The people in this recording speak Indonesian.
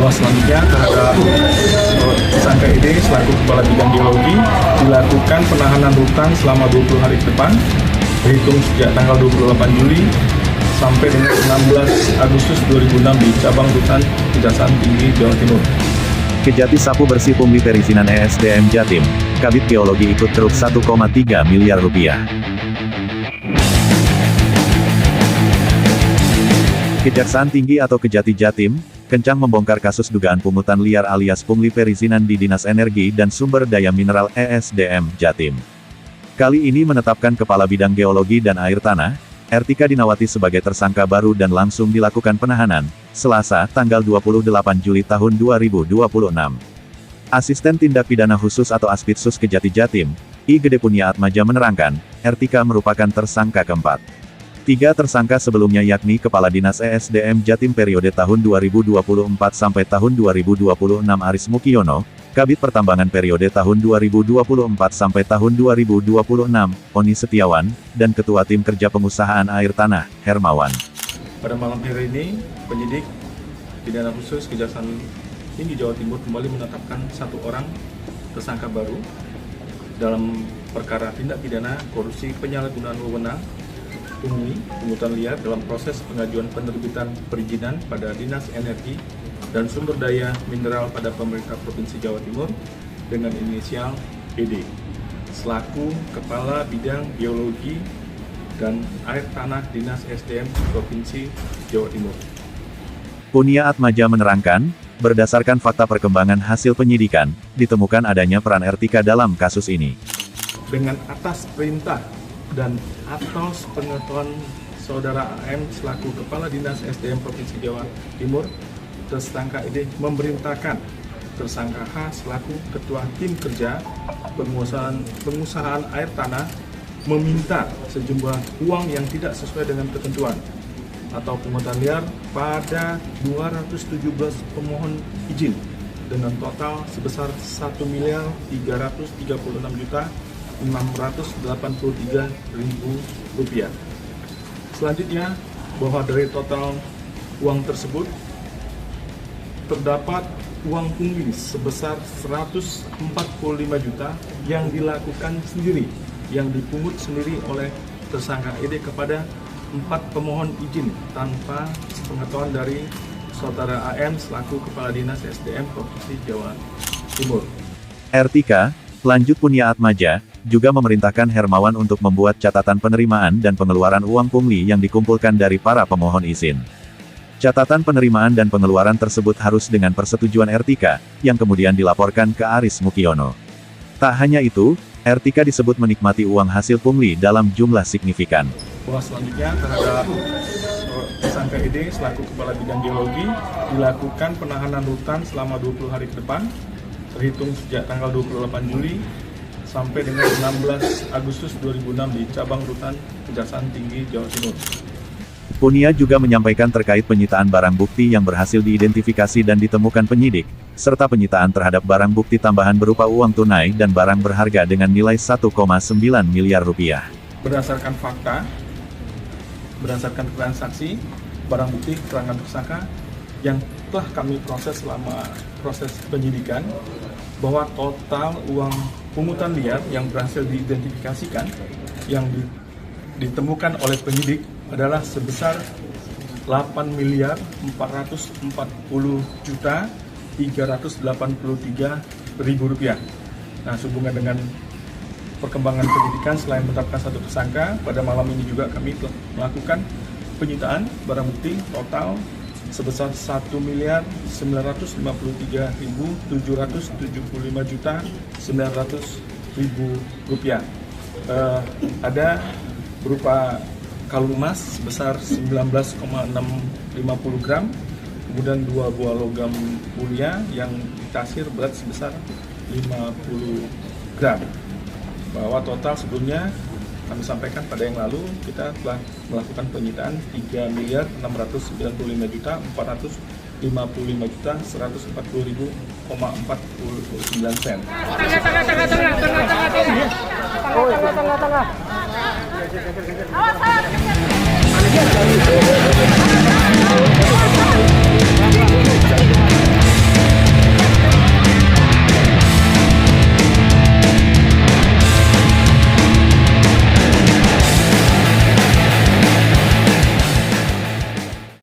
bahwa selanjutnya terhadap tersangka ED selaku Kepala Bidang Geologi dilakukan penahanan rutan selama 20 hari ke depan, terhitung sejak tanggal 28 Juli sampai dengan 16 Agustus 2006 di cabang rutan Kejaksaan Tinggi Jawa Timur. Kejati sapu bersih pungli perizinan ESDM Jatim, Kabid Geologi ikut keruk 1,3 miliar rupiah. Kejaksaan Tinggi atau Kejati Jatim, kencang membongkar kasus dugaan pungutan liar alias pungli perizinan di Dinas Energi dan Sumber Daya Mineral ESDM Jatim. Kali ini menetapkan Kepala Bidang Geologi dan Air Tanah, Ertika Dinawati sebagai tersangka baru dan langsung dilakukan penahanan, Selasa, tanggal 28 Juli tahun 2026. Asisten Tindak Pidana Khusus atau Aspitsus Kejati Jatim, I Gede Punya Atmaja menerangkan, Ertika merupakan tersangka keempat. 3 tersangka sebelumnya yakni Kepala Dinas ESDM Jatim periode tahun 2024 sampai tahun 2026 Aris Mukiono, Kabid Pertambangan periode tahun 2024 sampai tahun 2026, Oni Setiawan, dan Ketua Tim Kerja Pengusahaan Air Tanah, Hermawan. Pada malam hari ini, penyidik pidana khusus Kejaksaan Tinggi Jawa Timur kembali menetapkan 1 orang tersangka baru dalam perkara tindak pidana korupsi penyalahgunaan wewenang, pungli, pungutan liar dalam proses pengajuan penerbitan perizinan pada Dinas Energi dan Sumber Daya Mineral pada Pemerintah Provinsi Jawa Timur dengan inisial ED, selaku Kepala Bidang Geologi dan Air Tanah Dinas SDM Provinsi Jawa Timur. Punya Atmaja menerangkan, berdasarkan fakta perkembangan hasil penyidikan, ditemukan adanya peran Ertika dalam kasus ini. Dengan atas perintah dan atas pengetahuan Saudara AM selaku Kepala Dinas SDM Provinsi Jawa Timur, tersangka ED memerintahkan tersangka H selaku Ketua Tim Kerja Pengusahaan Air Tanah meminta sejumlah uang yang tidak sesuai dengan ketentuan atau pungutan liar pada 217 pemohon izin dengan total sebesar 1.336.683.000 rupiah. Selanjutnya, bahwa dari total uang tersebut terdapat uang pungli sebesar 145 juta yang dilakukan sendiri, yang dipungut sendiri oleh tersangka ED kepada 4 pemohon izin tanpa sepengetahuan dari Saudara AM selaku Kepala Dinas SDM Provinsi Jawa Timur. Ertika, lanjut Punya Atmaja, juga memerintahkan Hermawan untuk membuat catatan penerimaan dan pengeluaran uang pungli yang dikumpulkan dari para pemohon izin. Catatan penerimaan dan pengeluaran tersebut harus dengan persetujuan Ertika, yang kemudian dilaporkan ke Aris Mukiono. Tak hanya itu, Ertika disebut menikmati uang hasil pungli dalam jumlah signifikan. Bahwa selanjutnya terhadap tersangka ED selaku Kepala Bidang Geologi dilakukan penahanan rutan selama 20 hari ke depan, terhitung sejak tanggal 28 Juli sampai dengan 16 Agustus 2006 di cabang rutan Kejaksaan Tinggi Jawa Timur. Punya juga menyampaikan terkait penyitaan barang bukti yang berhasil diidentifikasi dan ditemukan penyidik, serta penyitaan terhadap barang bukti tambahan berupa uang tunai dan barang berharga dengan nilai 1,9 miliar rupiah. Berdasarkan fakta, berdasarkan keterangan saksi, barang bukti keterangan tersangka yang telah kami proses selama proses penyidikan, bahwa total uang pungutan liar yang berhasil diidentifikasikan yang ditemukan oleh penyidik adalah sebesar 8.440.383.000 rupiah. Nah, sehubungan dengan perkembangan penyidikan, selain menetapkan 1 tersangka, pada malam ini juga kami telah melakukan penyitaan barang bukti total sebesar 1.975.775.900.000 rupiah. Ada berupa kalung emas sebesar 19,650 gram, kemudian 2 buah logam mulia yang ditasir berat sebesar 50 gram. Bahwa total sebelumnya kami sampaikan pada yang lalu kita telah melakukan penyitaan 3.655.140.149.